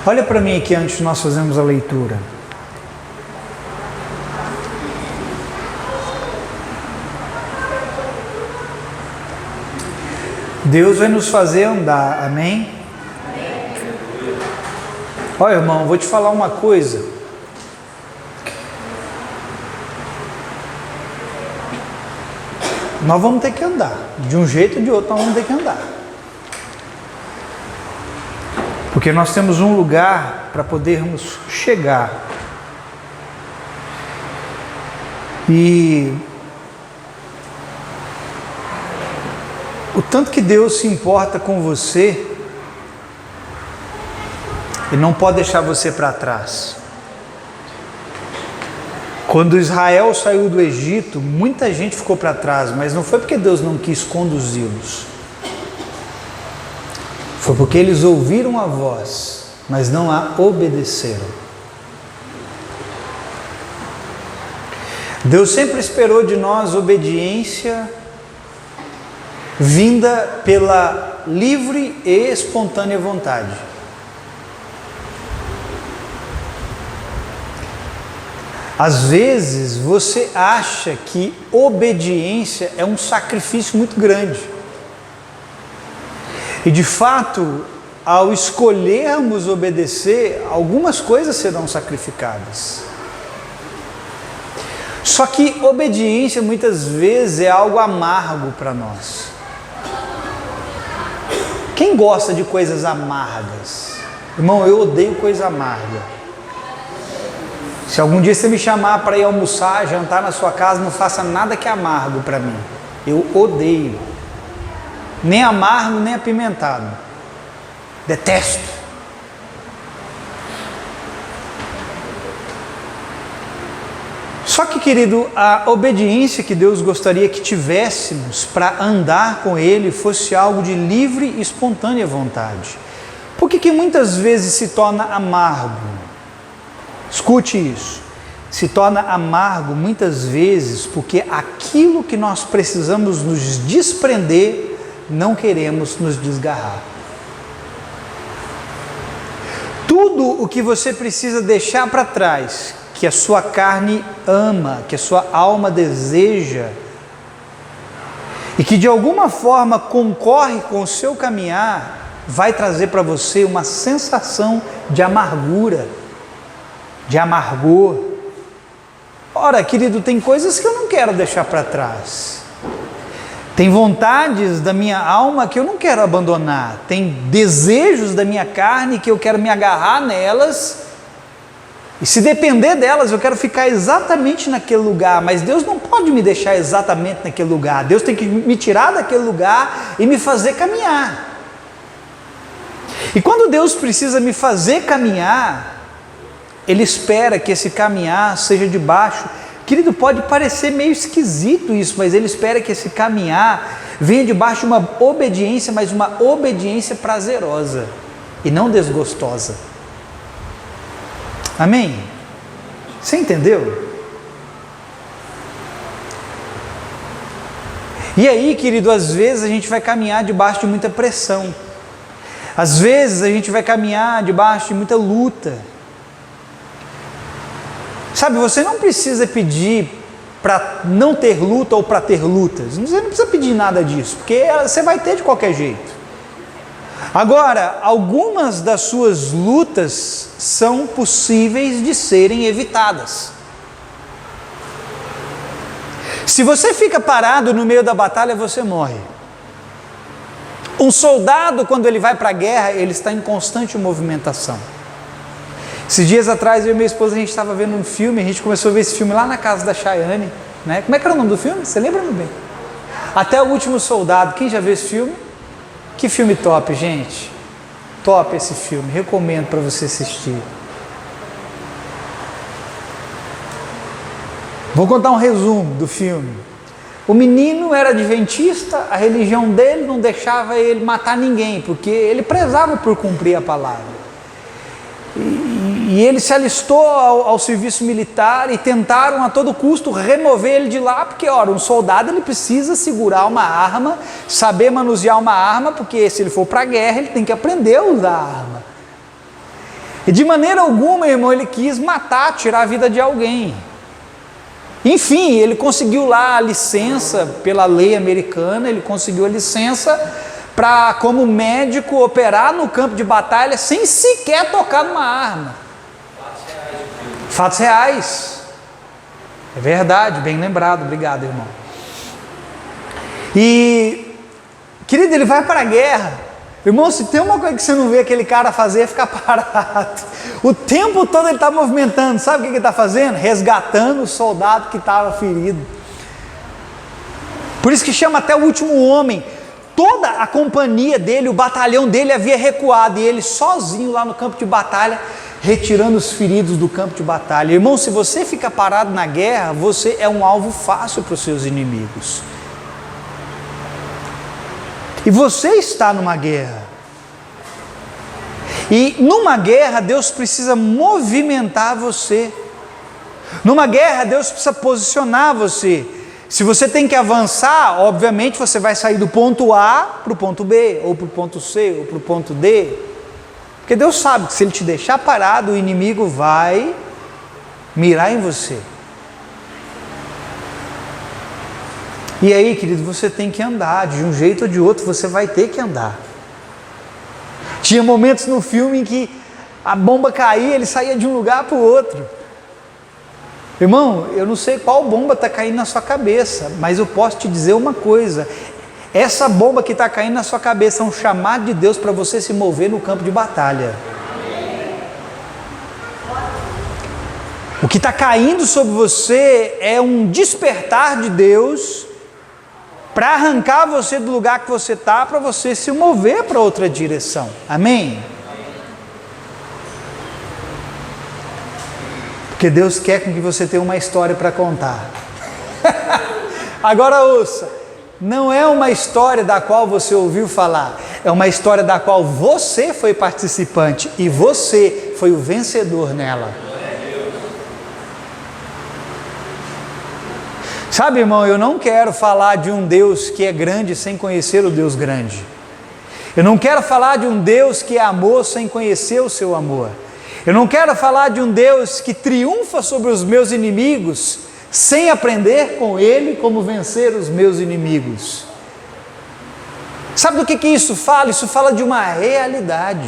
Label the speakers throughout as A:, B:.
A: Olha para mim aqui antes de nós fazermos a leitura. Deus vai nos fazer andar, amém? Olha, irmão, vou te falar uma coisa. Nós vamos ter que andar, de um jeito ou de outro nós vamos ter que andar. Porque nós temos um lugar para podermos chegar. E o tanto que Deus se importa com você, Ele não pode deixar você para trás. Quando Israel saiu do Egito, muita gente ficou para trás, mas não foi porque Deus não quis conduzi-los. Foi porque eles ouviram a voz, mas não a obedeceram. Deus sempre esperou de nós obediência vinda pela livre e espontânea vontade. Às vezes você acha que obediência é um sacrifício muito grande. E de fato, ao escolhermos obedecer, algumas coisas serão sacrificadas. Só que obediência muitas vezes é algo amargo para nós. Quem gosta de coisas amargas? Irmão, eu odeio coisa amarga. Se algum dia você me chamar para ir almoçar, jantar na sua casa, não faça nada que é amargo para mim. Eu odeio. Nem amargo, nem apimentado. Detesto. Só que, querido, a obediência que Deus gostaria que tivéssemos para andar com Ele fosse algo de livre e espontânea vontade. Por que muitas vezes se torna amargo? Escute isso. Se torna amargo muitas vezes porque aquilo que nós precisamos nos desprender, não queremos nos desgarrar. Tudo o que você precisa deixar para trás, que a sua carne ama, que a sua alma deseja, e que de alguma forma concorre com o seu caminhar, vai trazer para você uma sensação de amargura, de amargor. Ora, querido, tem coisas que eu não quero deixar para trás. Tem vontades da minha alma que eu não quero abandonar. Tem desejos da minha carne que eu quero me agarrar nelas. E se depender delas, eu quero ficar exatamente naquele lugar. Mas Deus não pode me deixar exatamente naquele lugar. Deus tem que me tirar daquele lugar e me fazer caminhar. E quando Deus precisa me fazer caminhar, Ele espera que esse caminhar seja debaixo. Querido, pode parecer meio esquisito isso, mas Ele espera que esse caminhar venha debaixo de uma obediência, mas uma obediência prazerosa e não desgostosa. Amém? Você entendeu? E aí, querido, às vezes a gente vai caminhar debaixo de muita pressão. Às vezes a gente vai caminhar debaixo de muita luta. Sabe, você não precisa pedir para não ter luta ou para ter lutas. Você não precisa pedir nada disso, porque você vai ter de qualquer jeito. Agora, algumas das suas lutas são possíveis de serem evitadas. Se você fica parado no meio da batalha, você morre. Um soldado, quando ele vai para a guerra, ele está em constante movimentação. Esses dias atrás, eu e minha esposa, a gente estava vendo um filme, a gente começou a ver esse filme lá na casa da Chayane, né? Como é que era o nome do filme? Você lembra, meu bem? Até o Último Soldado. Quem já viu esse filme? Que filme top, gente. Top esse filme, recomendo para você assistir. Vou contar um resumo do filme. O menino era adventista, a religião dele não deixava ele matar ninguém, porque ele prezava por cumprir a palavra. E ele se alistou ao serviço militar e tentaram a todo custo remover ele de lá, porque, ora, um soldado ele precisa segurar uma arma, saber manusear uma arma, porque se ele for para a guerra ele tem que aprender a usar a arma. E de maneira alguma, irmão, ele quis matar, tirar a vida de alguém. Enfim, ele conseguiu lá a licença pela lei americana, ele conseguiu a licença para, como médico, operar no campo de batalha sem sequer tocar numa arma. Fatos reais. É verdade, bem lembrado, obrigado, irmão. E, querido, ele vai para a guerra. Irmão, se tem uma coisa que você não vê aquele cara fazer é ficar parado. O tempo todo ele está movimentando. Sabe o que ele está fazendo? Resgatando o soldado que estava ferido. Por isso que chama até o último homem. Toda a companhia dele, o batalhão dele havia recuado. E ele sozinho lá no campo de batalha, retirando os feridos do campo de batalha. Irmão, se você fica parado na guerra, você é um alvo fácil para os seus inimigos. E você está numa guerra. E numa guerra, Deus precisa movimentar você. Numa guerra, Deus precisa posicionar você. Se você tem que avançar, obviamente você vai sair do ponto A para o ponto B, ou para o ponto C, ou para o ponto D. Porque Deus sabe que se Ele te deixar parado, o inimigo vai mirar em você. E aí, querido, você tem que andar, de um jeito ou de outro você vai ter que andar. Tinha momentos no filme em que a bomba caía, ele saía de um lugar para o outro. Irmão, eu não sei qual bomba está caindo na sua cabeça, mas eu posso te dizer uma coisa: essa bomba que está caindo na sua cabeça é um chamado de Deus para você se mover no campo de batalha. O que está caindo sobre você é um despertar de Deus para arrancar você do lugar que você está, para você se mover para outra direção. Amém? Porque Deus quer com que você tenha uma história para contar. Agora ouça, não é uma história da qual você ouviu falar, é uma história da qual você foi participante e você foi o vencedor nela. Sabe, irmão, eu não quero falar de um Deus que é grande sem conhecer o Deus grande. Eu não quero falar de um Deus que é amor sem conhecer o seu amor. Eu não quero falar de um Deus que triunfa sobre os meus inimigos sem aprender com Ele como vencer os meus inimigos. Sabe do que isso fala? Isso fala de uma realidade.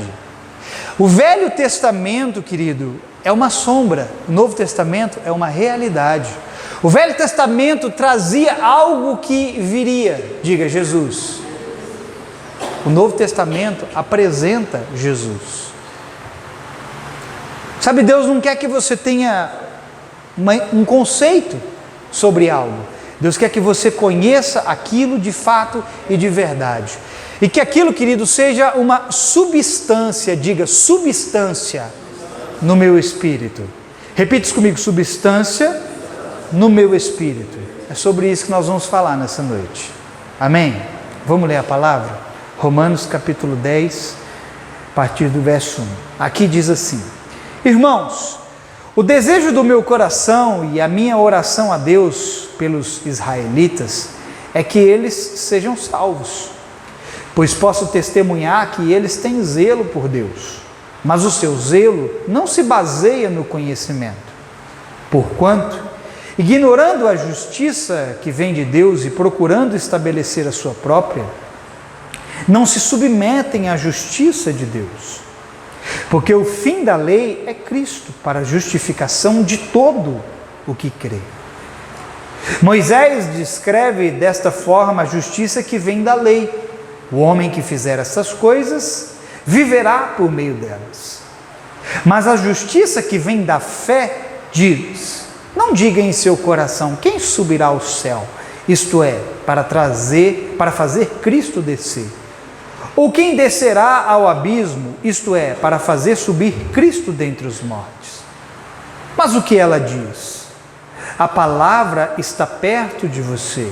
A: O Velho Testamento, querido, é uma sombra. O Novo Testamento é uma realidade. O Velho Testamento trazia algo que viria, diga Jesus. O Novo Testamento apresenta Jesus. Sabe, Deus não quer que você tenha um conceito sobre algo. Deus quer que você conheça aquilo de fato e de verdade. E que aquilo, querido, seja uma substância, diga substância, no meu espírito. Repita isso comigo, substância no meu espírito. É sobre isso que nós vamos falar nessa noite. Amém? Vamos ler a palavra? Romanos capítulo 10, a partir do verso 1. Aqui diz assim: Irmãos, o desejo do meu coração e a minha oração a Deus pelos israelitas é que eles sejam salvos, pois posso testemunhar que eles têm zelo por Deus, mas o seu zelo não se baseia no conhecimento, porquanto, ignorando a justiça que vem de Deus e procurando estabelecer a sua própria, não se submetem à justiça de Deus. Porque o fim da lei é Cristo, para a justificação de todo o que crê. Moisés descreve desta forma a justiça que vem da lei. O homem que fizer essas coisas viverá por meio delas. Mas a justiça que vem da fé diz: não diga em seu coração, quem subirá ao céu? Isto é, para fazer Cristo descer. Ou quem descerá ao abismo? Isto é, para fazer subir Cristo dentre os mortos. Mas o que ela diz? A palavra está perto de você,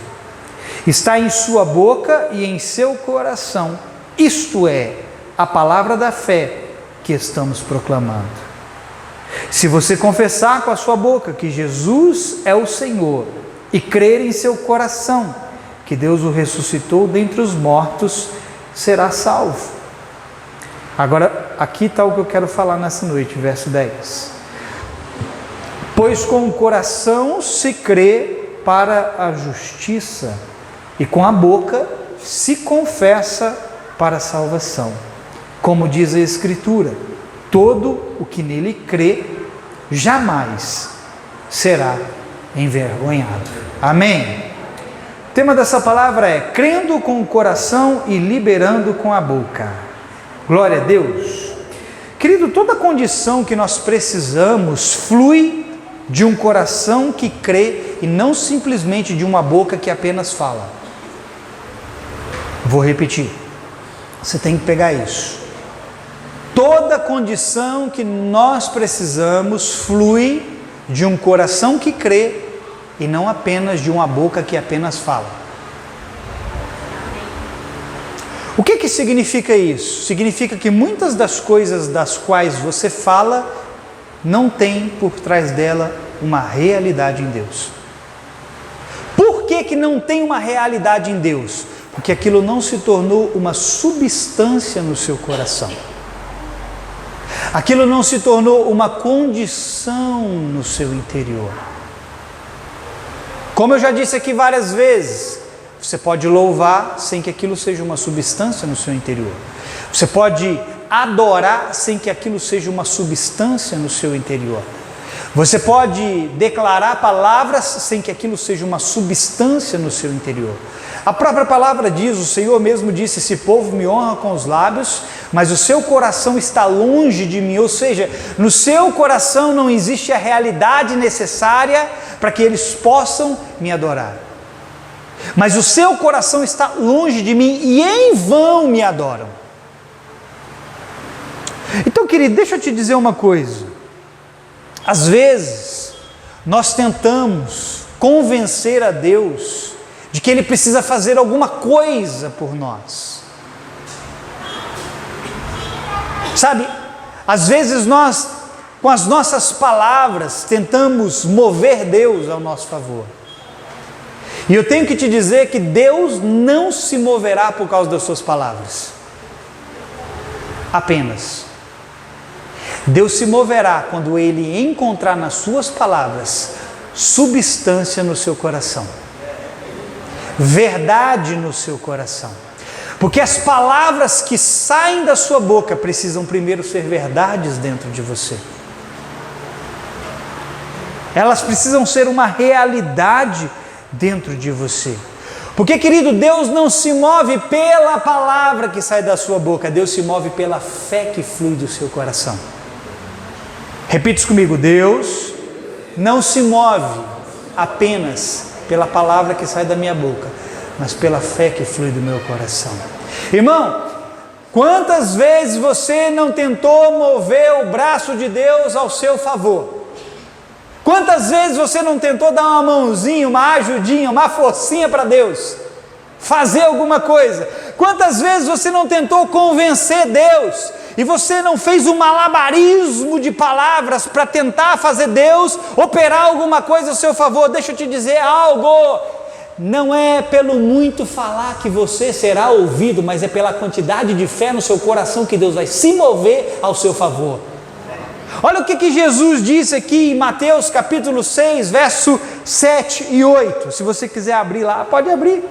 A: está em sua boca e em seu coração. Isto é, a palavra da fé que estamos proclamando. Se você confessar com a sua boca que Jesus é o Senhor e crer em seu coração que Deus o ressuscitou dentre os mortos, será salvo. Agora, aqui está o que eu quero falar nessa noite, verso 10. Pois com o coração se crê para a justiça, e com a boca se confessa para a salvação. Como diz a Escritura, todo o que nele crê jamais será envergonhado. Amém? O tema dessa palavra é crendo com o coração e liberando com a boca. Glória a Deus. Querido, toda condição que nós precisamos flui de um coração que crê e não simplesmente de uma boca que apenas fala. Vou repetir. Você tem que pegar isso. Toda condição que nós precisamos flui de um coração que crê e não apenas de uma boca que apenas fala. O que significa isso? Significa que muitas das coisas das quais você fala não tem por trás dela uma realidade em Deus. Por que não tem uma realidade em Deus? Porque aquilo não se tornou uma substância no seu coração. Aquilo não se tornou uma condição no seu interior. Como eu já disse aqui várias vezes, você pode louvar sem que aquilo seja uma substância no seu interior. Você pode adorar sem que aquilo seja uma substância no seu interior. Você pode declarar palavras sem que aquilo seja uma substância no seu interior. A própria palavra diz, o Senhor mesmo disse, esse povo me honra com os lábios, mas o seu coração está longe de mim, ou seja, no seu coração não existe a realidade necessária para que eles possam me adorar. Mas o seu coração está longe de mim e em vão me adoram. Então, querido, deixa eu te dizer uma coisa. Às vezes, nós tentamos convencer a Deus de que Ele precisa fazer alguma coisa por nós. Sabe, às vezes nós, com as nossas palavras, tentamos mover Deus ao nosso favor. E eu tenho que te dizer que Deus não se moverá por causa das suas palavras. Apenas. Deus se moverá quando Ele encontrar nas suas palavras substância no seu coração. Verdade no seu coração. Porque as palavras que saem da sua boca precisam primeiro ser verdades dentro de você. Elas precisam ser uma realidade dentro de você. Porque, querido, Deus não se move pela palavra que sai da sua boca, Deus se move pela fé que flui do seu coração. Repita isso comigo, Deus não se move apenas pela palavra que sai da minha boca, mas pela fé que flui do meu coração. Irmão, quantas vezes você não tentou mover o braço de Deus ao seu favor? Quantas vezes você não tentou dar uma mãozinha, uma ajudinha, uma forcinha para Deus fazer alguma coisa? Quantas vezes você não tentou convencer Deus e você não fez um malabarismo de palavras para tentar fazer Deus operar alguma coisa ao seu favor? Deixa eu te dizer algo, não é pelo muito falar que você será ouvido, mas é pela quantidade de fé no seu coração que Deus vai se mover ao seu favor. Olha o que Jesus disse aqui em Mateus capítulo 6, verso 7 e 8. Se você quiser abrir lá, pode abrir.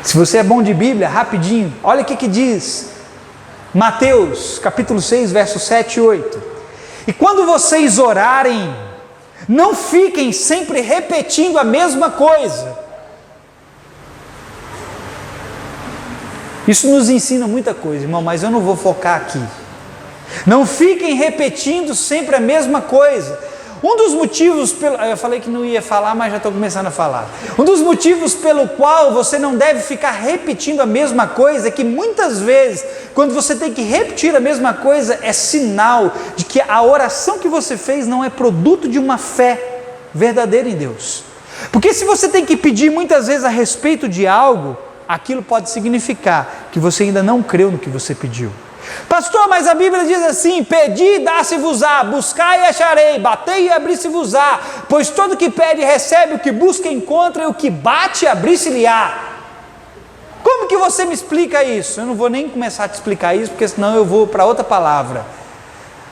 A: Se você é bom de Bíblia, rapidinho, olha o que diz. Mateus capítulo 6, verso 7 e 8. E quando vocês orarem, não fiquem sempre repetindo a mesma coisa. Isso nos ensina muita coisa, irmão, mas eu não vou focar aqui. Não fiquem repetindo sempre a mesma coisa. Um dos motivos, eu falei que não ia falar, mas já estou começando a falar. Um dos motivos pelo qual você não deve ficar repetindo a mesma coisa é que muitas vezes, quando você tem que repetir a mesma coisa, é sinal de que a oração que você fez não é produto de uma fé verdadeira em Deus. Porque se você tem que pedir muitas vezes a respeito de algo, aquilo pode significar que você ainda não creu no que você pediu. Pastor, mas a Bíblia diz assim: pedi e dá-se-vos-á, buscai e acharei, batei e abri-se-vos-á, pois todo que pede recebe, o que busca encontra, e o que bate abrir-se-lhe-á. Como como que você me explica isso? Eu não vou nem começar a te explicar isso, porque senão eu vou para outra palavra.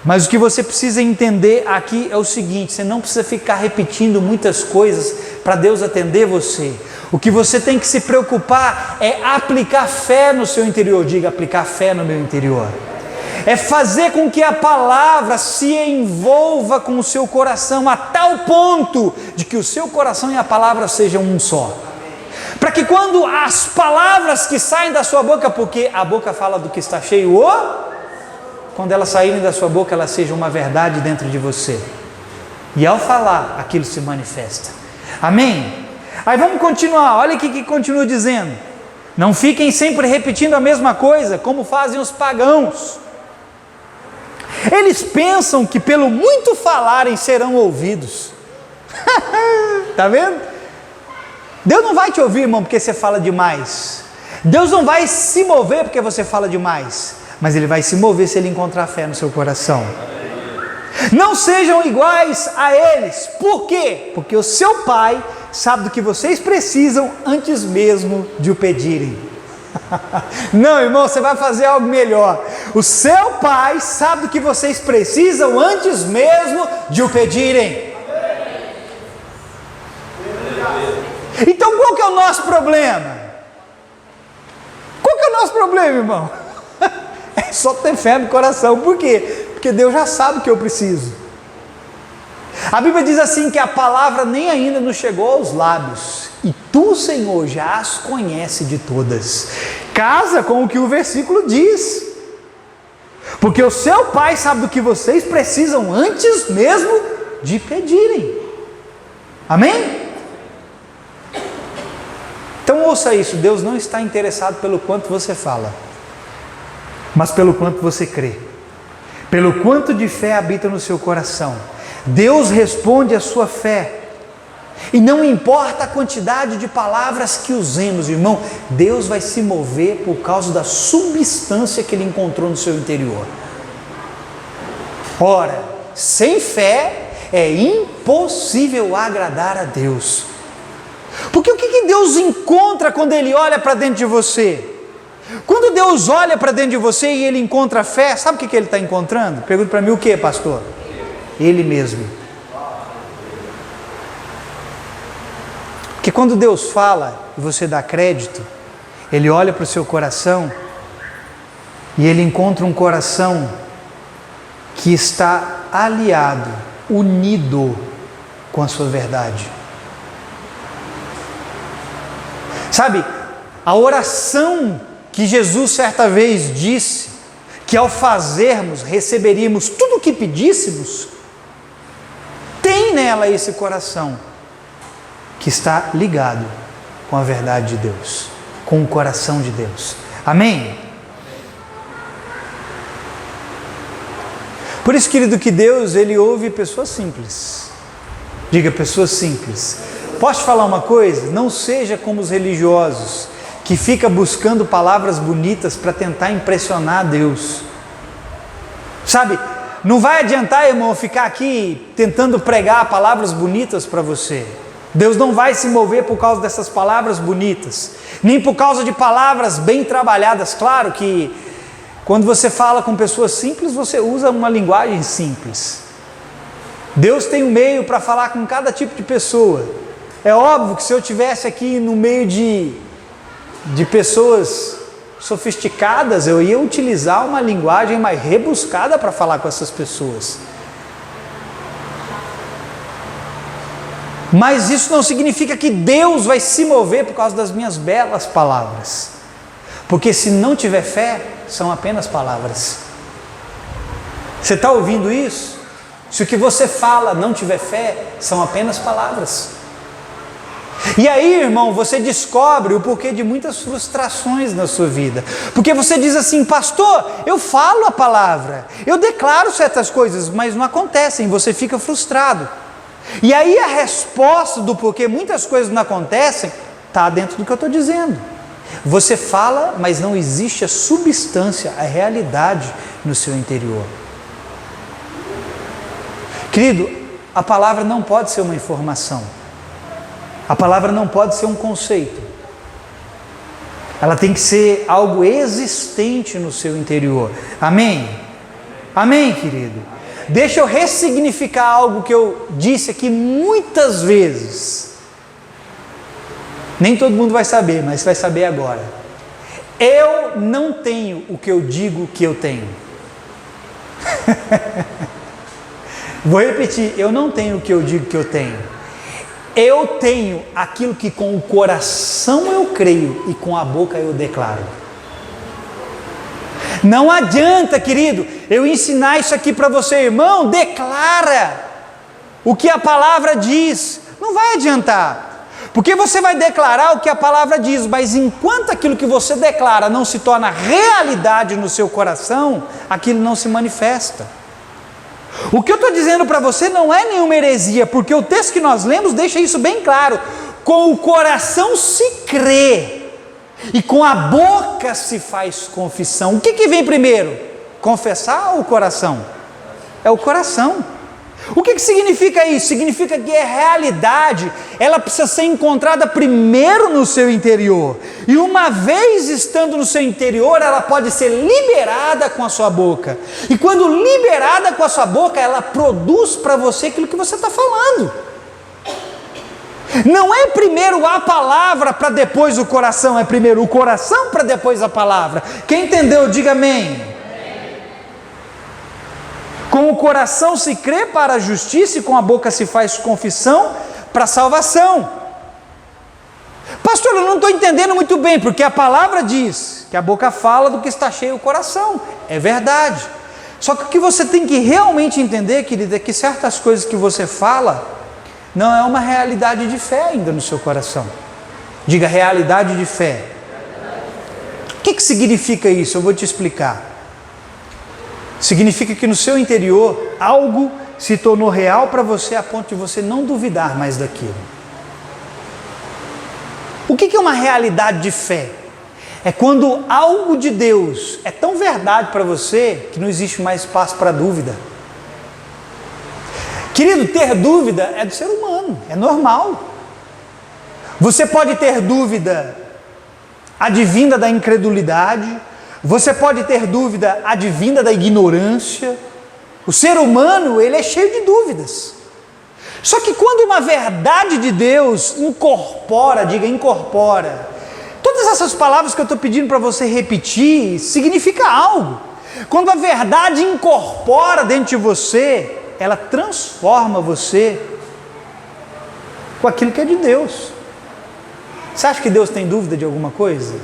A: Mas o que você precisa entender aqui é o seguinte: você não precisa ficar repetindo muitas coisas para Deus atender você. O que você tem que se preocupar é aplicar fé no seu interior. Diga: aplicar fé no meu interior. É fazer com que a palavra se envolva com o seu coração a tal ponto de que o seu coração e a palavra sejam um só. Para que quando as palavras que saem da sua boca, porque a boca fala do que está cheio, quando elas saírem da sua boca, elas sejam uma verdade dentro de você. E ao falar, aquilo se manifesta. Amém? Aí vamos continuar, olha o que continua dizendo. Não fiquem sempre repetindo a mesma coisa, como fazem os pagãos. Eles pensam que pelo muito falarem serão ouvidos. Está vendo? Deus não vai te ouvir, irmão, porque você fala demais. Deus não vai se mover porque você fala demais. Mas Ele vai se mover se Ele encontrar fé no seu coração. Não sejam iguais a eles. Por quê? Porque o seu Pai sabe do que vocês precisam antes mesmo de o pedirem. Não, irmão, você vai fazer algo melhor. O seu Pai sabe do que vocês precisam antes mesmo de o pedirem. Então qual que é o nosso problema? Qual que é o nosso problema, irmão? É só ter fé no coração. Por quê? Porque Deus já sabe o que eu preciso. A Bíblia diz assim que a palavra nem ainda nos chegou aos lábios, e tu, Senhor, já as conhece de todas. Casa com o que o versículo diz. Porque o seu Pai sabe do que vocês precisam antes mesmo de pedirem. Amém? Então ouça isso: Deus não está interessado pelo quanto você fala, mas pelo quanto você crê, pelo quanto de fé habita no seu coração. Deus responde à sua fé, e não importa a quantidade de palavras que usemos, irmão, Deus vai se mover por causa da substância que Ele encontrou no seu interior. Ora, sem fé é impossível agradar a Deus. Porque o que Deus encontra quando Ele olha para dentro de você? Quando Deus olha para dentro de você e Ele encontra fé, sabe o que Ele está encontrando? Pergunta para mim: o que, pastor? Ele mesmo. Porque quando Deus fala e você dá crédito, Ele olha para o seu coração e Ele encontra um coração que está aliado, unido com a sua verdade. Sabe, a oração que Jesus certa vez disse, que ao fazermos receberíamos tudo o que pedíssemos, tem nela esse coração que está ligado com a verdade de Deus, com o coração de Deus. Amém? Por isso, querido, que Deus, Ele ouve pessoas simples. Diga: pessoas simples. Posso te falar uma coisa? Não seja como os religiosos, que fica buscando palavras bonitas para tentar impressionar Deus. Sabe, não vai adiantar, irmão, ficar aqui tentando pregar palavras bonitas para você. Deus não vai se mover por causa dessas palavras bonitas, nem por causa de palavras bem trabalhadas. Claro que quando você fala com pessoas simples, você usa uma linguagem simples. Deus tem um meio para falar com cada tipo de pessoa. É óbvio que se eu estivesse aqui no meio de pessoas sofisticadas, eu ia utilizar uma linguagem mais rebuscada para falar com essas pessoas. Mas isso não significa que Deus vai se mover por causa das minhas belas palavras. Porque se não tiver fé, são apenas palavras. Você está ouvindo isso? Se o que você fala não tiver fé, são apenas palavras. E aí, irmão, você descobre o porquê de muitas frustrações na sua vida. Porque você diz assim: pastor, eu falo a palavra, eu declaro certas coisas, mas não acontecem, você fica frustrado. E aí a resposta do porquê muitas coisas não acontecem está dentro do que eu estou dizendo. Você fala, mas não existe a substância, a realidade no seu interior. Querido, a palavra não pode ser uma informação. A palavra não pode ser um conceito. Ela tem que ser algo existente no seu interior. Amém? Amém, querido? Deixa eu ressignificar algo que eu disse aqui muitas vezes. Nem todo mundo vai saber, mas vai saber agora. Eu não tenho o que eu digo que eu tenho. Vou repetir, eu não tenho o que eu digo que eu tenho. Eu tenho aquilo que com o coração eu creio e com a boca eu declaro. Não adianta, querido, eu ensinar isso aqui para você, irmão, declara o que a palavra diz. Não vai adiantar, porque você vai declarar o que a palavra diz, mas enquanto aquilo que você declara não se torna realidade no seu coração, aquilo não se manifesta. O que eu estou dizendo para você não é nenhuma heresia, porque o texto que nós lemos deixa isso bem claro. Com o coração se crê e com a boca se faz confissão. O que vem primeiro? Confessar ou o coração? É o coração. O que significa isso? Significa que a realidade, ela precisa ser encontrada primeiro no seu interior. E uma vez estando no seu interior, ela pode ser liberada com a sua boca. E quando liberada com a sua boca, ela produz para você aquilo que você está falando. Não é primeiro a palavra para depois o coração, é primeiro o coração para depois a palavra. Quem entendeu, diga amém. Com o coração se crê para a justiça e com a boca se faz confissão para a salvação. Pastor, eu não estou entendendo muito bem, porque a palavra diz que a boca fala do que está cheio o coração. É verdade. Só que o que você tem que realmente entender, querido, é que certas coisas que você fala não é uma realidade de fé ainda no seu coração. Diga realidade de fé. O que significa isso? Eu vou te explicar. Significa que no seu interior algo se tornou real para você a ponto de você não duvidar mais daquilo. O que é uma realidade de fé? É quando algo de Deus é tão verdade para você que não existe mais espaço para dúvida. Querido, ter dúvida é do ser humano, é normal. Você pode ter dúvida advinda da incredulidade, você pode ter dúvida advinda da ignorância. O ser humano, ele é cheio de dúvidas. Só que quando uma verdade de Deus incorpora, diga incorpora, todas essas palavras que eu estou pedindo para você repetir, significa algo. Quando a verdade incorpora dentro de você, ela transforma você com aquilo que é de Deus. Você acha que Deus tem dúvida de alguma coisa?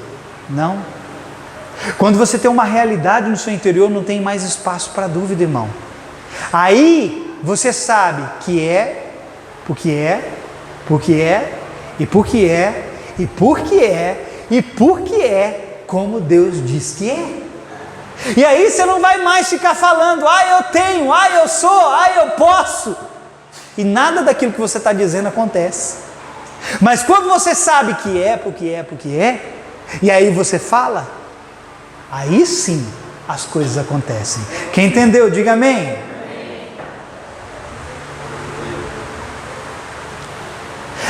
A: Não. Quando você tem uma realidade no seu interior, não tem mais espaço para dúvida, irmão. Aí você sabe que é, porque é, porque é, e porque é, e porque é, e porque é como Deus diz que é. E aí você não vai mais ficar falando, eu tenho, eu sou, eu posso. E nada daquilo que você está dizendo acontece. Mas quando você sabe que é, porque é, porque é, e aí você fala, aí sim as coisas acontecem. Quem entendeu, diga amém.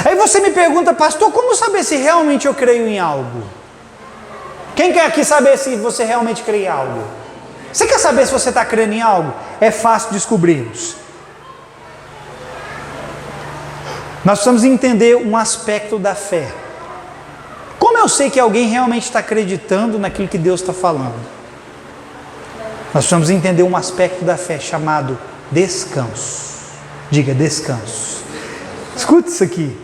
A: Aí você me pergunta, pastor, como saber se realmente eu creio em algo? Quem quer aqui saber se você realmente crê em algo? Você quer saber se você está crendo em algo? É fácil descobrirmos. Nós precisamos entender um aspecto da fé. Como eu sei que alguém realmente está acreditando naquilo que Deus está falando? Nós precisamos entender um aspecto da fé chamado descanso. Diga descanso. Escuta isso aqui.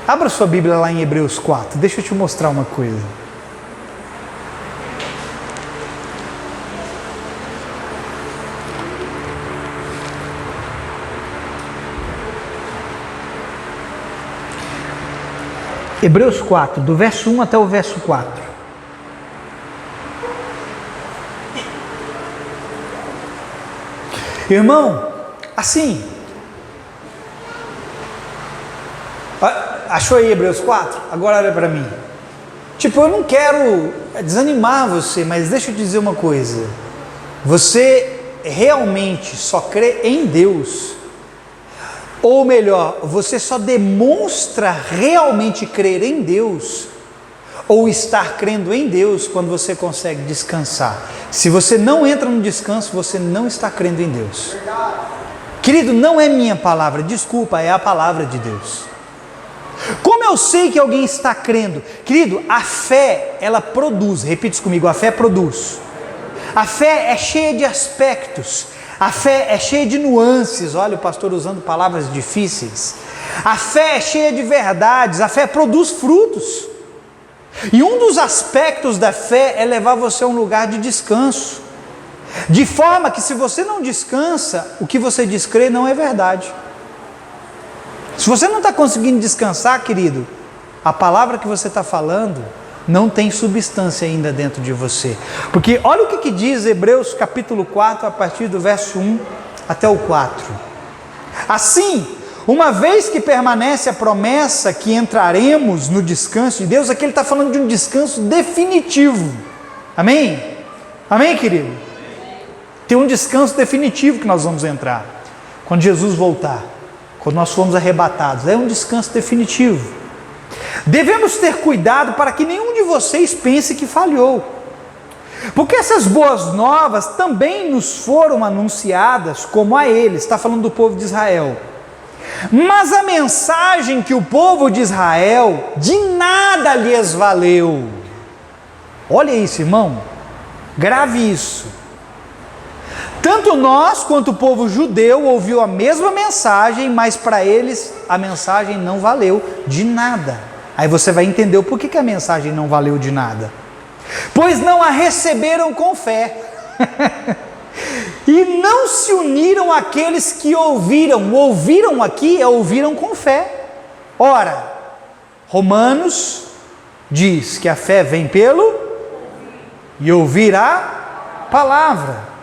A: Abra sua Bíblia lá em Hebreus 4. Deixa eu te mostrar uma coisa. Hebreus 4, do verso 1 até o verso 4. Irmão, assim, achou aí Hebreus 4? Agora olha para mim. Tipo, eu não quero desanimar você, mas deixa eu te dizer uma coisa. Você realmente só crê em Deus, ou melhor, você só demonstra realmente crer em Deus ou estar crendo em Deus quando você consegue descansar. Se você não entra no descanso, você não está crendo em Deus. Querido, não é minha palavra, desculpa, é a palavra de Deus. Como eu sei que alguém está crendo? Querido, a fé, ela produz, repita isso comigo, a fé produz. A fé é cheia de aspectos, a fé é cheia de nuances, olha o pastor usando palavras difíceis. A fé é cheia de verdades, a fé produz frutos. E um dos aspectos da fé é levar você a um lugar de descanso. De forma que se você não descansa, o que você diz crer não é verdade. Se você não está conseguindo descansar, querido, a palavra que você está falando não tem substância ainda dentro de você. Porque olha o que diz Hebreus capítulo 4, a partir do verso 1 até o 4. Assim, uma vez que permanece a promessa que entraremos no descanso de Deus, aqui ele está falando de um descanso definitivo. Amém? Amém, querido? Tem um descanso definitivo que nós vamos entrar quando Jesus voltar, quando nós formos arrebatados. É um descanso definitivo. Devemos ter cuidado para que nenhum de vocês pense que falhou, porque essas boas novas também nos foram anunciadas como a eles. Está falando do povo de Israel. Mas a mensagem que o povo de Israel de nada lhes valeu. Olha isso, irmão, grave isso. Tanto nós quanto o povo judeu ouviu a mesma mensagem, mas para eles a mensagem não valeu de nada. Aí você vai entender o porquê que a mensagem não valeu de nada. Pois não a receberam com fé. E não se uniram àqueles que ouviram. Ouviram aqui é ouviram com fé. Ora, Romanos diz que a fé vem pelo e ouvir a palavra.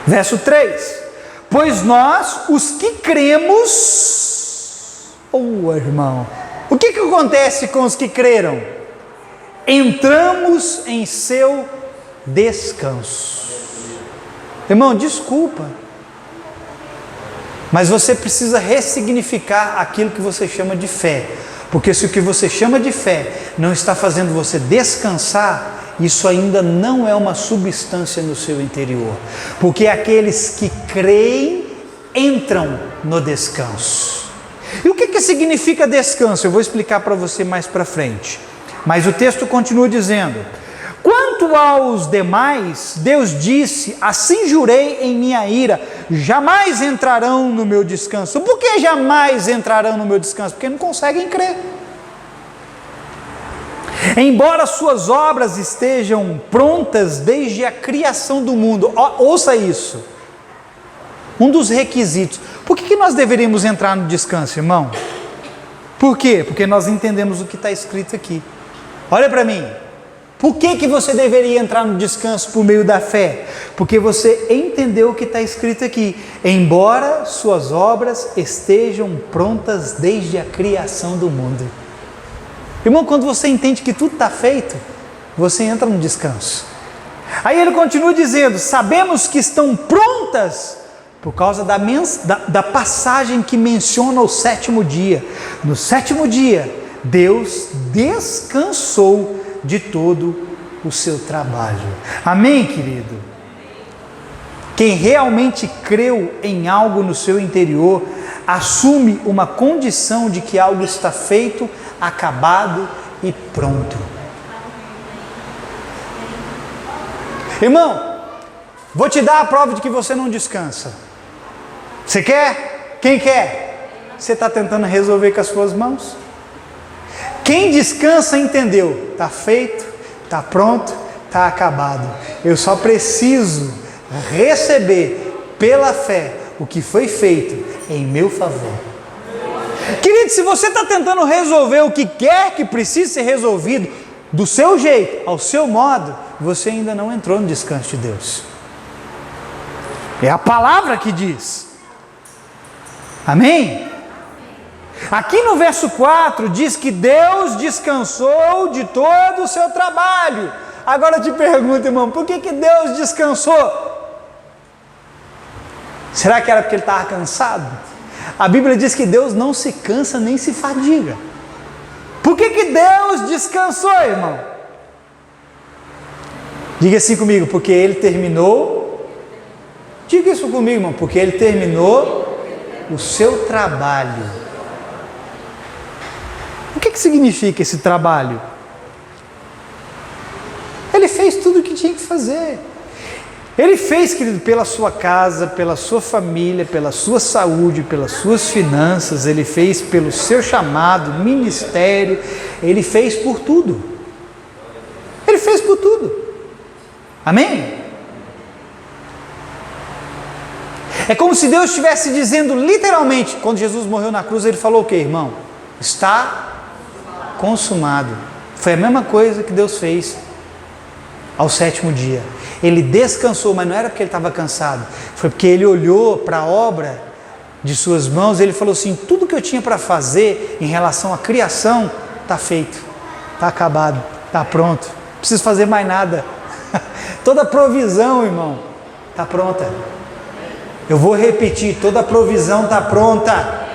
A: Verso 3. Pois nós, os que cremos, irmão, o que acontece com os que creram? Entramos em seu descanso. Irmão, desculpa, mas você precisa ressignificar aquilo que você chama de fé, porque se o que você chama de fé não está fazendo você descansar, isso ainda não é uma substância no seu interior, porque aqueles que creem entram no descanso. E o que significa descanso? Eu vou explicar para você mais para frente, mas o texto continua dizendo: quanto aos demais, Deus disse, assim jurei em minha ira, jamais entrarão no meu descanso. Por que jamais entrarão no meu descanso? Porque não conseguem crer. Embora suas obras estejam prontas desde a criação do mundo. Ouça isso. Um dos requisitos. Por que nós deveríamos entrar no descanso, irmão? Por quê? Porque nós entendemos o que está escrito aqui. Olha para mim. Por que você deveria entrar no descanso por meio da fé? Porque você entendeu o que está escrito aqui. Embora suas obras estejam prontas desde a criação do mundo. Irmão, quando você entende que tudo está feito, você entra no descanso. Aí ele continua dizendo: sabemos que estão prontas por causa da passagem que menciona o sétimo dia. No sétimo dia, Deus descansou de todo o seu trabalho. Amém, querido? Quem realmente creu em algo no seu interior, assume uma condição de que algo está feito, acabado e pronto. Irmão, vou te dar a prova de que você não descansa. Você quer? Quem quer? Você está tentando resolver com as suas mãos? Quem descansa entendeu, está feito, está pronto, está acabado. Eu só preciso receber pela fé o que foi feito em meu favor. Querido, se você está tentando resolver o que quer que precise ser resolvido, do seu jeito, ao seu modo, você ainda não entrou no descanso de Deus. É a palavra que diz. Amém? Aqui no verso 4 diz que Deus descansou de todo o seu trabalho. Agora eu te pergunto, irmão, por que Deus descansou? Será que era porque ele estava cansado? A Bíblia diz que Deus não se cansa nem se fadiga. Por que Deus descansou, irmão? Diga assim comigo, porque Ele terminou. Diga isso comigo, irmão, porque Ele terminou o seu trabalho. O que significa esse trabalho? Ele fez tudo o que tinha que fazer. Ele fez, querido, pela sua casa, pela sua família, pela sua saúde, pelas suas finanças. Ele fez pelo seu chamado, ministério. Ele fez por tudo. Ele fez por tudo. Amém? É como se Deus estivesse dizendo literalmente, quando Jesus morreu na cruz, Ele falou o que, irmão? Está consumado. Foi a mesma coisa que Deus fez ao sétimo dia. Ele descansou, mas não era porque Ele estava cansado, foi porque Ele olhou para a obra de suas mãos e Ele falou assim, tudo que eu tinha para fazer em relação à criação, está feito, está acabado, está pronto, não preciso fazer mais nada. Toda a provisão, irmão, está pronta. Eu vou repetir, toda a provisão está pronta.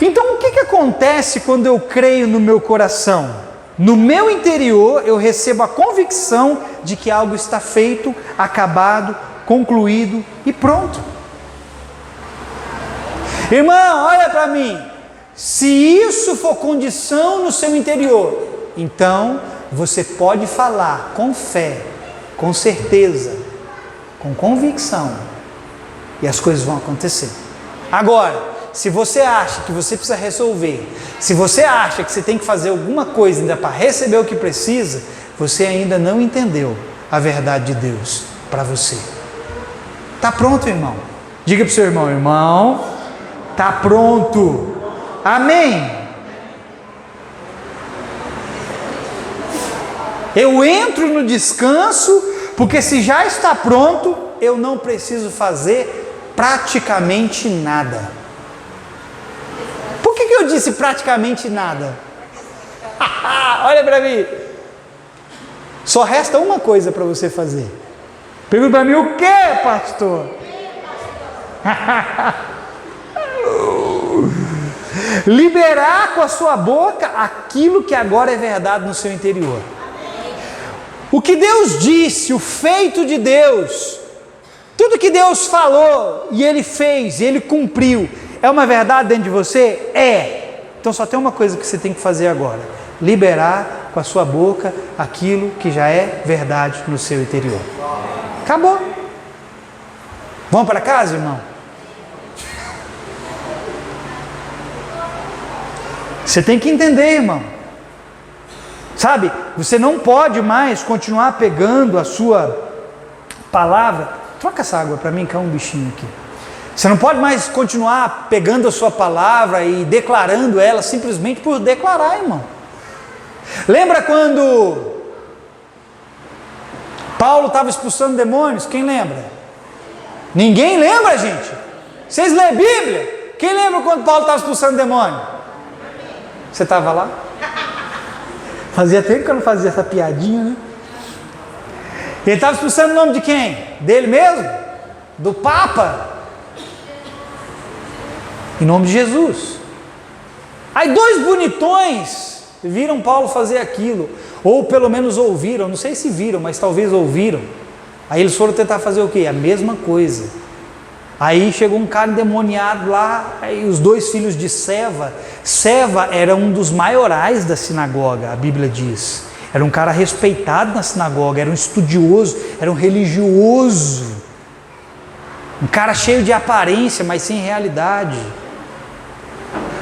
A: Então o que acontece quando eu creio no meu coração? No meu interior eu recebo a convicção de que algo está feito, acabado, concluído e pronto. Irmão, olha para mim. Se isso for condição no seu interior, então você pode falar com fé, com certeza, com convicção, e as coisas vão acontecer. Agora, se você acha que você precisa resolver, se você acha que você tem que fazer alguma coisa ainda para receber o que precisa, você ainda não entendeu a verdade de Deus para você. Está pronto, irmão? Diga para o seu irmão, irmão, está pronto. Amém? Eu entro no descanso, porque se já está pronto, eu não preciso fazer praticamente nada. Por que eu disse praticamente nada? Olha para mim. Só resta uma coisa para você fazer. Pergunta para mim, o que, pastor? Liberar com a sua boca aquilo que agora é verdade no seu interior. O que Deus disse, o feito de Deus, tudo que Deus falou e Ele fez, e Ele cumpriu, é uma verdade dentro de você? É. Então só tem uma coisa que você tem que fazer agora: liberar com a sua boca aquilo que já é verdade no seu interior. Acabou. Vamos para casa, irmão? Você tem que entender, irmão. Sabe, você não pode mais continuar pegando a sua palavra. Troca essa água para mim, que é um bichinho aqui. Você não pode mais continuar pegando a sua palavra e declarando ela simplesmente por declarar, irmão. Lembra quando Paulo estava expulsando demônios? Quem lembra? Ninguém lembra, gente. Vocês lêem a Bíblia? Quem lembra quando Paulo estava expulsando demônio? Você estava lá? Fazia tempo que eu não fazia essa piadinha, né? Ele estava expulsando o nome de quem? Dele mesmo? Do Papa? Em nome de Jesus. Aí dois bonitões viram Paulo fazer aquilo, ou pelo menos ouviram, não sei se viram, mas talvez ouviram. Aí eles foram tentar fazer o quê? A mesma coisa. Aí chegou um cara endemoniado lá, aí os dois filhos de Seva. Seva era um dos maiorais da sinagoga, a Bíblia diz. Era um cara respeitado na sinagoga, era um estudioso, era um religioso. Um cara cheio de aparência, mas sem realidade.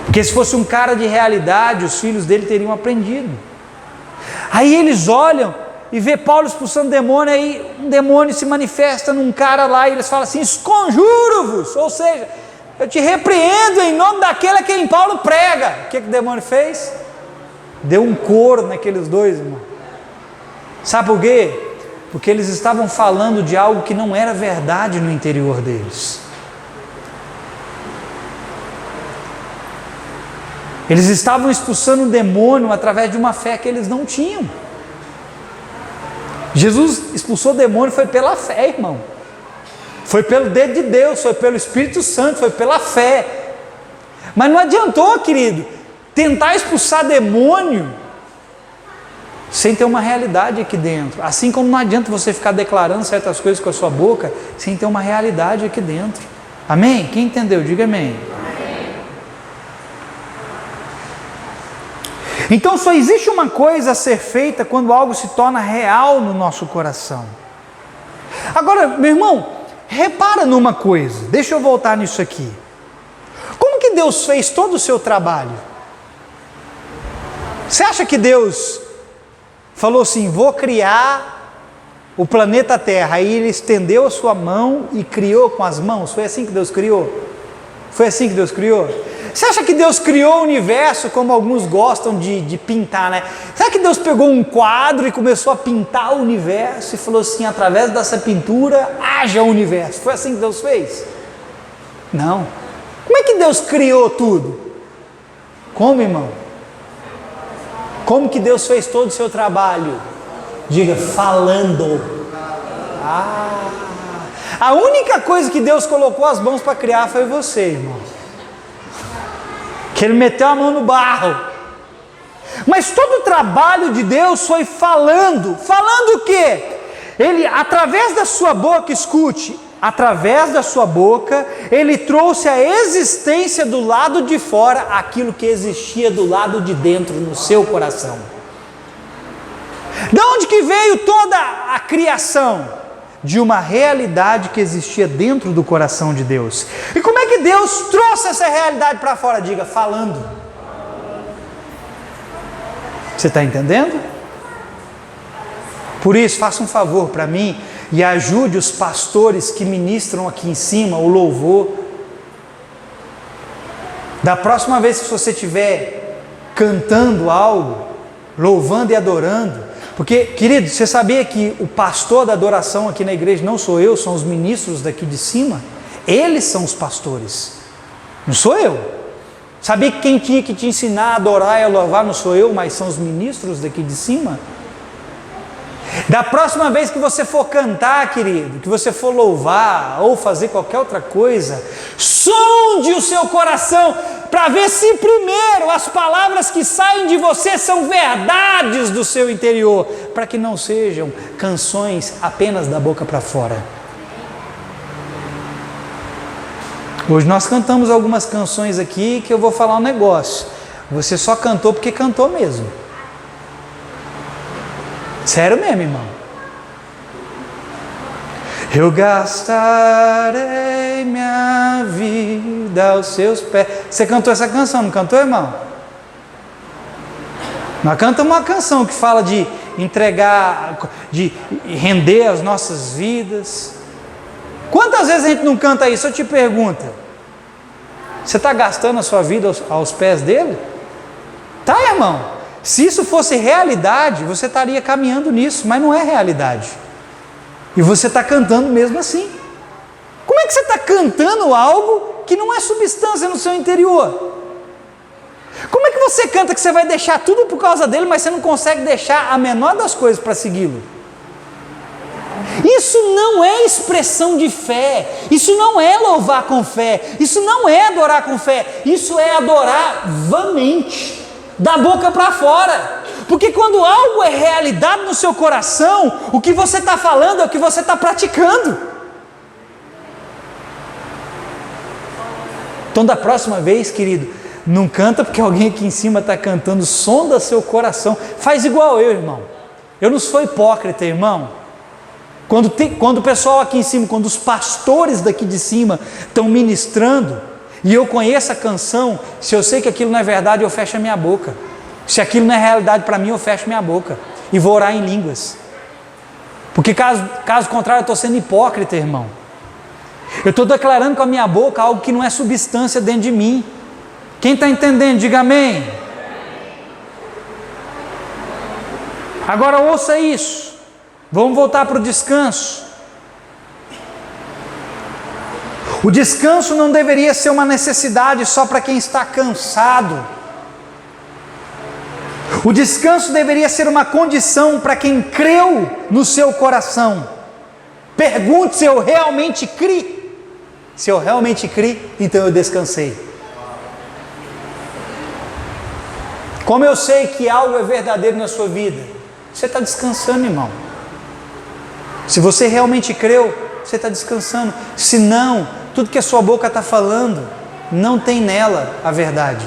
A: Porque se fosse um cara de realidade, os filhos dele teriam aprendido. Aí eles olham e vê Paulo expulsando demônio, aí um demônio se manifesta num cara lá e eles falam assim: esconjuro-vos, ou seja, eu te repreendo em nome daquele a quem Paulo prega. O que o demônio fez? Deu um coro naqueles dois, irmão. Sabe por quê? Porque eles estavam falando de algo que não era verdade no interior deles. Eles estavam expulsando o demônio através de uma fé que eles não tinham. Jesus expulsou o demônio, foi pela fé, irmão. Foi pelo dedo de Deus, foi pelo Espírito Santo, foi pela fé. Mas não adiantou, querido, tentar expulsar demônio sem ter uma realidade aqui dentro. Assim como não adianta você ficar declarando certas coisas com a sua boca sem ter uma realidade aqui dentro. Amém? Quem entendeu? Diga amém. Então só existe uma coisa a ser feita quando algo se torna real no nosso coração. Agora, meu irmão, repara numa coisa, deixa eu voltar nisso aqui. Como que Deus fez todo o seu trabalho? Você acha que Deus falou assim, vou criar o planeta Terra, aí Ele estendeu a sua mão e criou com as mãos? Foi assim que Deus criou? Foi assim que Deus criou? Você acha que Deus criou o universo como alguns gostam de pintar, né? Será que Deus pegou um quadro e começou a pintar o universo e falou assim, através dessa pintura, haja o universo? Foi assim que Deus fez? Não. Como é que Deus criou tudo? Como, irmão? Como que Deus fez todo o seu trabalho? Diga, falando. A única coisa que Deus colocou as mãos para criar foi você, irmão. Que Ele meteu a mão no barro. Mas todo o trabalho de Deus foi falando. Falando o quê? Ele, através da sua boca, escute, através da sua boca, Ele trouxe a existência do lado de fora, aquilo que existia do lado de dentro, no seu coração. De onde que veio toda a criação? De uma realidade que existia dentro do coração de Deus. E como é que Deus trouxe essa realidade para fora? Diga, falando. Você está entendendo? Por isso, faça um favor para mim e ajude os pastores que ministram aqui em cima o louvor. Da próxima vez que você estiver cantando algo, louvando e adorando, porque, querido, você sabia que o pastor da adoração aqui na igreja não sou eu, são os ministros daqui de cima? Eles são os pastores, não sou eu. Sabia que quem tinha que te ensinar a adorar e a louvar não sou eu, mas são os ministros daqui de cima? Da próxima vez que você for cantar, querido, que você for louvar ou fazer qualquer outra coisa, sonde o seu coração para ver se primeiro as palavras que saem de você são verdades do seu interior, para que não sejam canções apenas da boca para fora. Hoje nós cantamos algumas canções aqui que eu vou falar um negócio. Você só cantou porque cantou mesmo. Sério mesmo, irmão. Eu gastarei minha vida aos seus pés. Você cantou essa canção, não cantou, irmão? Nós cantamos uma canção que fala de entregar, de render as nossas vidas. Quantas vezes a gente não canta isso? Eu te pergunto. Você está gastando a sua vida aos pés dele? Tá, irmão? Se isso fosse realidade, você estaria caminhando nisso, mas não é realidade. E você está cantando mesmo assim. Como é que você está cantando algo que não é substância no seu interior? Como é que você canta que você vai deixar tudo por causa dele, mas você não consegue deixar a menor das coisas para segui-lo? Isso não é expressão de fé, isso não é louvar com fé, isso não é adorar com fé, isso é adorar vamente. Da boca para fora, porque quando algo é realidade no seu coração, o que você está falando é o que você está praticando. Então, da próxima vez, querido, não canta porque alguém aqui em cima está cantando, sonda seu coração, faz igual eu, irmão. Eu não sou hipócrita, irmão. Quando o pessoal aqui em cima, quando os pastores daqui de cima estão ministrando, e eu conheço a canção, se eu sei que aquilo não é verdade, eu fecho a minha boca. Se aquilo não é realidade para mim, eu fecho minha boca e vou orar em línguas. Porque caso contrário, eu estou sendo hipócrita, irmão. Eu estou declarando com a minha boca algo que não é substância dentro de mim. Quem está entendendo, diga amém. Agora ouça isso. Vamos voltar para o descanso. O descanso não deveria ser uma necessidade só para quem está cansado. O descanso deveria ser uma condição para quem creu no seu coração. Pergunte se eu realmente criei. Se eu realmente criei, então eu descansei. Como eu sei que algo é verdadeiro na sua vida? Você está descansando, irmão. Se você realmente creu, você está descansando. Se não, tudo que a sua boca está falando, não tem nela a verdade.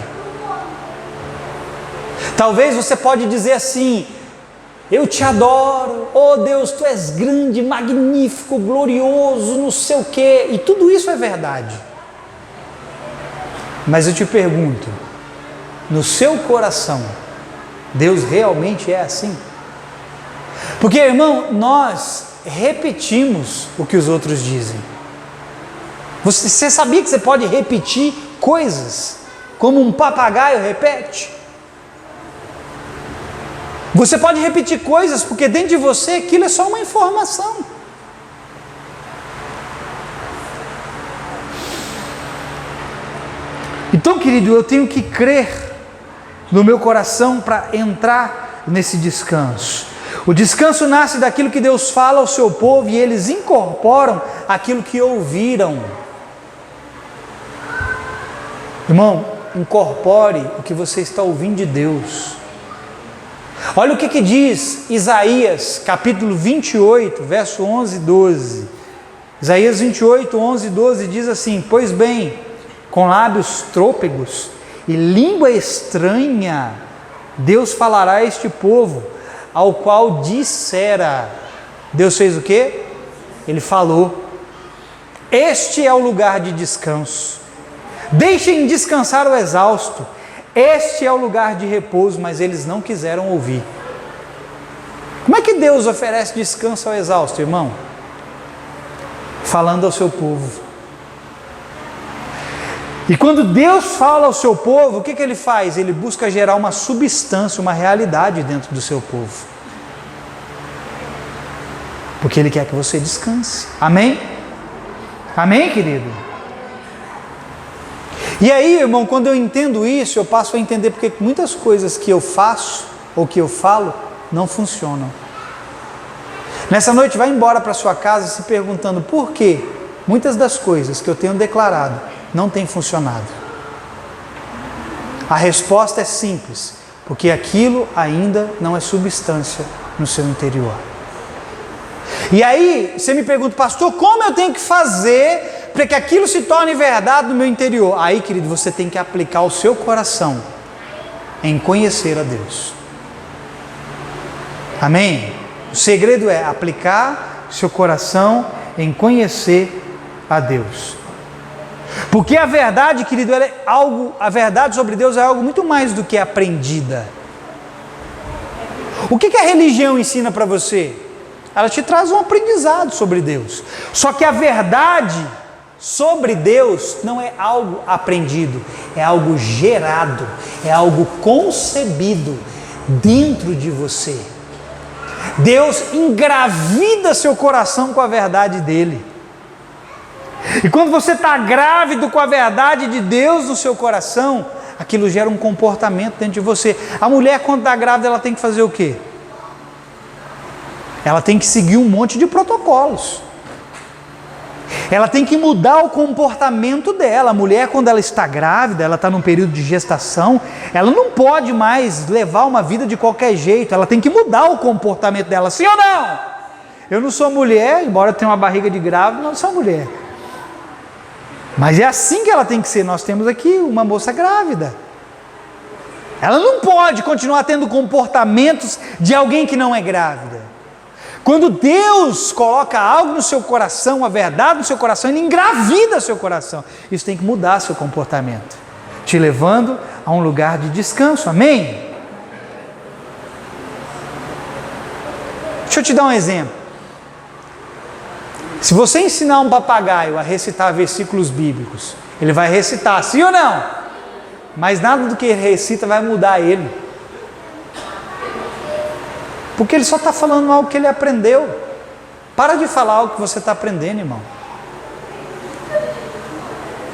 A: Talvez você pode dizer assim: eu te adoro, oh Deus, tu és grande, magnífico, glorioso, não sei o quê, e tudo isso é verdade. Mas eu te pergunto, no seu coração, Deus realmente é assim? Porque, irmão, nós repetimos o que os outros dizem. Você sabia que você pode repetir coisas como um papagaio repete? Você pode repetir coisas porque dentro de você aquilo é só uma informação. Então, querido, eu tenho que crer no meu coração para entrar nesse descanso. O descanso nasce daquilo que Deus fala ao seu povo e eles incorporam aquilo que ouviram. Irmão, incorpore o que você está ouvindo de Deus. Olha o que diz Isaías, capítulo 28, verso 11 e 12. Isaías 28, 11 e 12 diz assim: pois bem, com lábios trôpegos e língua estranha, Deus falará a este povo, ao qual dissera. Deus fez o quê? Ele falou. Este é o lugar de descanso. Deixem descansar o exausto. Este é o lugar de repouso, mas eles não quiseram ouvir. Como é que Deus oferece descanso ao exausto, irmão? Falando ao seu povo. E quando Deus fala ao seu povo, o que ele faz? Ele busca gerar uma substância, uma realidade dentro do seu povo. Porque Ele quer que você descanse. Amém? Amém, querido? E aí, irmão, quando eu entendo isso, eu passo a entender porque muitas coisas que eu faço ou que eu falo não funcionam. Nessa noite, vai embora para sua casa se perguntando por que muitas das coisas que eu tenho declarado não têm funcionado. A resposta é simples, porque aquilo ainda não é substância no seu interior. E aí, você me pergunta, pastor, como eu tenho que fazer para que aquilo se torne verdade no meu interior? Aí, querido, você tem que aplicar o seu coração em conhecer a Deus. Amém? O segredo é aplicar seu coração em conhecer a Deus. Porque a verdade, querido, ela é a verdade sobre Deus é algo muito mais do que aprendida. O que a religião ensina para você? Ela te traz um aprendizado sobre Deus. Só que a verdade sobre Deus não é algo aprendido, é algo gerado, é algo concebido dentro de você. Deus engravida seu coração com a verdade dele. E quando você está grávido com a verdade de Deus no seu coração, aquilo gera um comportamento dentro de você. A mulher, quando está grávida, ela tem que fazer o quê? Ela tem que seguir um monte de protocolos. Ela tem que mudar o comportamento dela. A mulher, quando ela está grávida, ela está num período de gestação, ela não pode mais levar uma vida de qualquer jeito. Ela tem que mudar o comportamento dela, sim ou não? Eu não sou mulher, embora eu tenha uma barriga de grávida, não sou mulher. Mas é assim que ela tem que ser. Nós temos aqui uma moça grávida. Ela não pode continuar tendo comportamentos de alguém que não é grávida. Quando Deus coloca algo no seu coração, a verdade no seu coração, Ele engravida seu coração. Isso tem que mudar seu comportamento, te levando a um lugar de descanso. Amém? Deixa eu te dar um exemplo. Se você ensinar um papagaio a recitar versículos bíblicos, ele vai recitar, sim ou não? Mas nada do que ele recita vai mudar ele. Porque ele só está falando algo que ele aprendeu. Para de falar algo que você está aprendendo, irmão.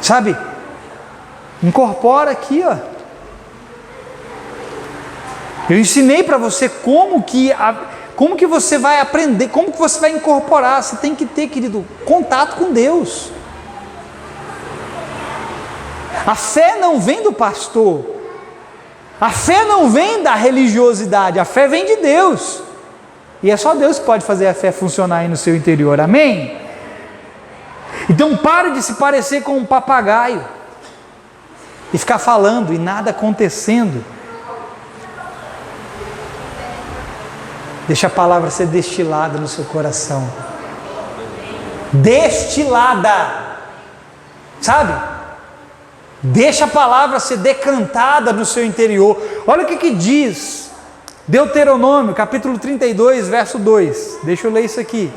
A: Sabe? Incorpora aqui, ó. Eu ensinei para você como que você vai aprender, como que você vai incorporar. Você tem que ter, querido, contato com Deus. A fé não vem do pastor. A fé não vem da religiosidade, a fé vem de Deus. E é só Deus que pode fazer a fé funcionar aí no seu interior, amém? Então pare de se parecer com um papagaio e ficar falando e nada acontecendo. Deixa a palavra ser destilada no seu coração. Destilada, sabe? Deixa a palavra ser decantada no seu interior. Olha o que diz Deuteronômio, capítulo 32, verso 2. Deixa eu ler isso aqui.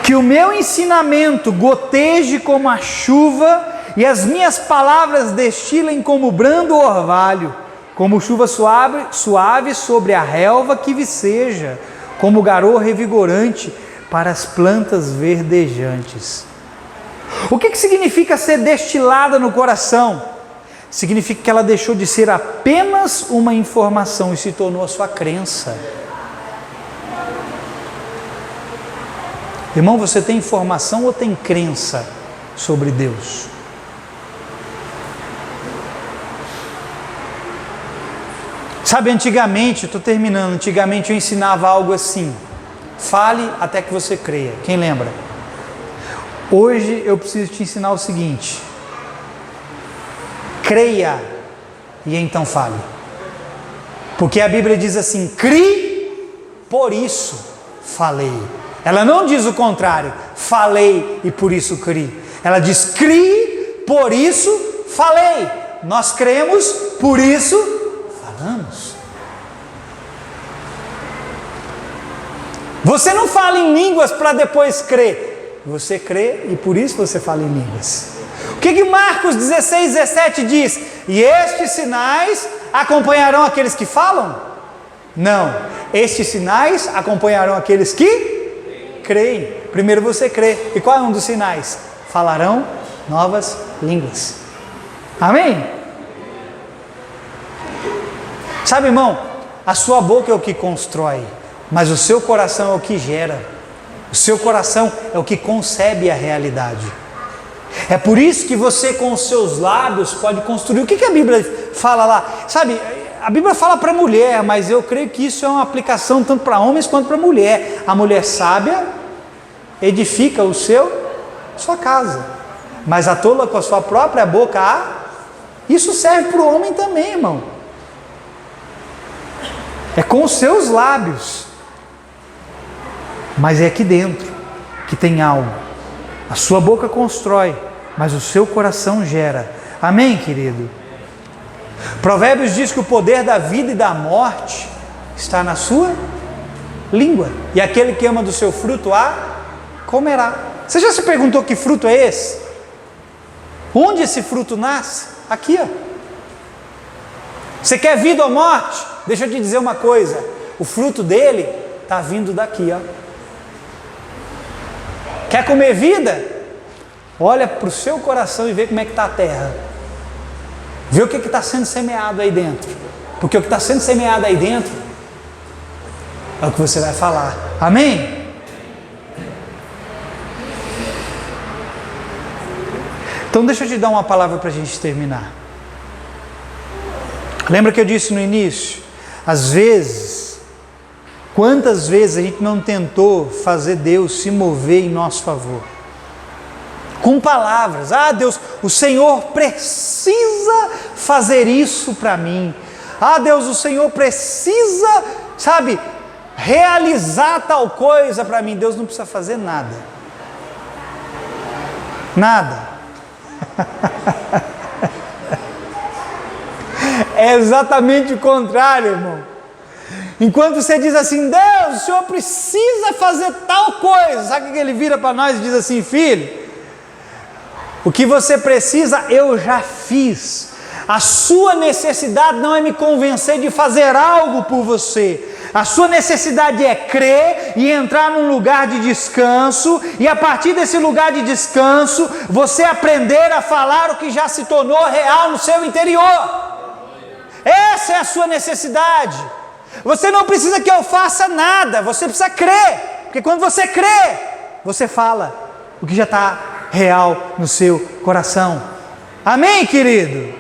A: Que o meu ensinamento goteje como a chuva e as minhas palavras destilem como brando orvalho, como chuva suave sobre a relva que viceja, como garoa revigorante para as plantas verdejantes. O que significa ser destilada no coração? Significa que ela deixou de ser apenas uma informação e se tornou a sua crença. Irmão, você tem informação ou tem crença sobre Deus? Sabe, antigamente, estou terminando, antigamente eu ensinava algo assim: fale até que você creia. Quem lembra? Hoje eu preciso te ensinar o seguinte: creia e então fale. Porque a Bíblia diz assim: crie, por isso falei. Ela não diz o contrário: falei e por isso crie. Ela diz: crie, por isso falei. Nós cremos, por isso falamos. Você não fala em línguas para depois crer. Você crê e por isso você fala em línguas. O que Marcos 16, 17 diz? E estes sinais acompanharão aqueles que falam? Não. Estes sinais acompanharão aqueles que creem. Primeiro você crê. E qual é um dos sinais? Falarão novas línguas. Amém? Sabe, irmão, a sua boca é o que constrói, mas o seu coração é o que gera. O seu coração é o que concebe a realidade. É por isso que você com os seus lábios pode construir. O que a Bíblia fala lá? Sabe, a Bíblia fala para mulher, mas eu creio que isso é uma aplicação tanto para homens quanto para mulher. A mulher sábia edifica sua casa, mas a tola com a sua própria boca, isso serve para o homem também, irmão. É com os seus lábios, mas é aqui dentro que tem algo. A sua boca constrói, mas o seu coração gera. Amém, querido? Provérbios diz que o poder da vida e da morte está na sua língua, e aquele que ama do seu fruto comerá. Você já se perguntou que fruto é esse? Onde esse fruto nasce? Aqui, ó. Você quer vida ou morte? Deixa eu te dizer uma coisa: o fruto dele está vindo daqui, ó. Quer comer vida? Olha para o seu coração e vê como é que está a terra. Vê o que está sendo semeado aí dentro. Porque o que está sendo semeado aí dentro é o que você vai falar. Amém? Então deixa eu te dar uma palavra para a gente terminar. Lembra que eu disse no início? Às vezes, quantas vezes a gente não tentou fazer Deus se mover em nosso favor? Com palavras: Deus, o Senhor precisa fazer isso para mim. Deus, o Senhor precisa, sabe, realizar tal coisa para mim. Deus não precisa fazer nada. Nada. É exatamente o contrário, irmão. Enquanto você diz assim: Deus, o Senhor precisa fazer tal coisa, sabe o que ele vira para nós e diz assim: filho, o que você precisa eu já fiz. A sua necessidade não é me convencer de fazer algo por você. A sua necessidade é crer e entrar num lugar de descanso, e a partir desse lugar de descanso, você aprender a falar o que já se tornou real no seu interior. Essa é a sua necessidade. Você não precisa que eu faça nada, você precisa crer, porque quando você crê, você fala o que já está real no seu coração. Amém, querido?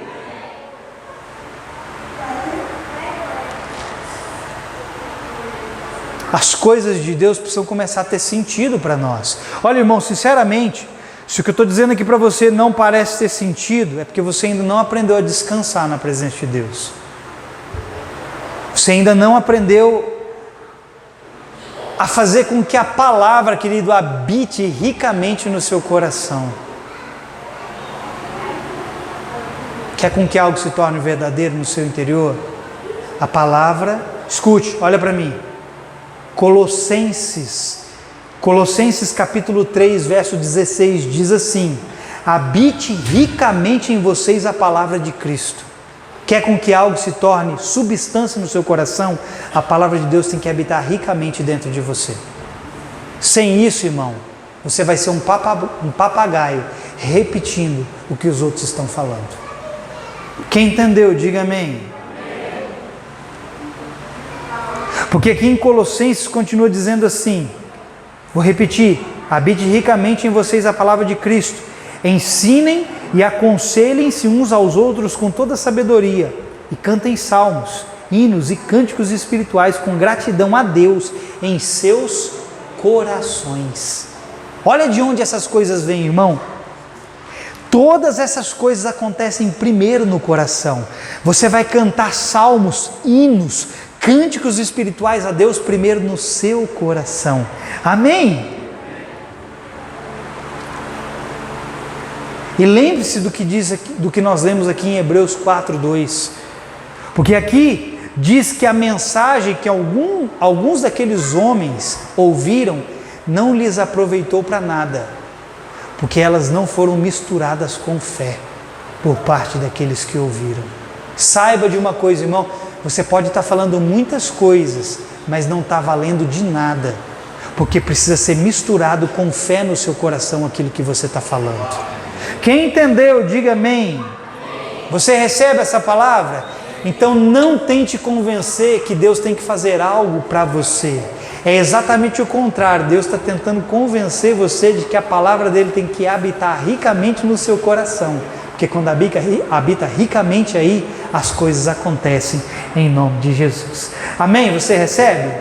A: As coisas de Deus precisam começar a ter sentido para nós. Olha, irmão, sinceramente, se o que eu estou dizendo aqui para você não parece ter sentido, é porque você ainda não aprendeu a descansar na presença de Deus. Você ainda não aprendeu a fazer com que a palavra, querido, habite ricamente no seu coração. Quer com que algo se torne verdadeiro no seu interior? A palavra, escute, olha para mim. Colossenses capítulo 3, verso 16, diz assim: habite ricamente em vocês a palavra de Cristo. Quer com que algo se torne substância no seu coração? A palavra de Deus tem que habitar ricamente dentro de você. Sem isso, irmão, você vai ser um papagaio repetindo o que os outros estão falando. Quem entendeu, diga amém. Porque aqui em Colossenses continua dizendo assim, vou repetir: habite ricamente em vocês a palavra de Cristo, ensinem e aconselhem-se uns aos outros com toda sabedoria, e cantem salmos, hinos e cânticos espirituais com gratidão a Deus em seus corações. Olha de onde essas coisas vêm, irmão. Todas essas coisas acontecem primeiro no coração. Você vai cantar salmos, hinos, cânticos espirituais a Deus primeiro no seu coração. Amém? E lembre-se do que diz aqui, do que nós lemos aqui em Hebreus 4:2. Porque aqui diz que a mensagem que alguns daqueles homens ouviram não lhes aproveitou para nada, porque elas não foram misturadas com fé por parte daqueles que ouviram. Saiba de uma coisa, irmão, você pode estar falando muitas coisas, mas não está valendo de nada, porque precisa ser misturado com fé no seu coração aquilo que você está falando. Quem entendeu, diga amém. Você recebe essa palavra? Então não tente convencer que Deus tem que fazer algo para você. É exatamente o contrário. Deus está tentando convencer você de que a palavra dele tem que habitar ricamente no seu coração. Porque quando habita ricamente aí, as coisas acontecem em nome de Jesus. Amém? Você recebe?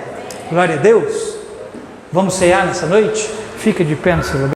A: Glória a Deus. Vamos cear nessa noite? Fica de pé no seu lugar.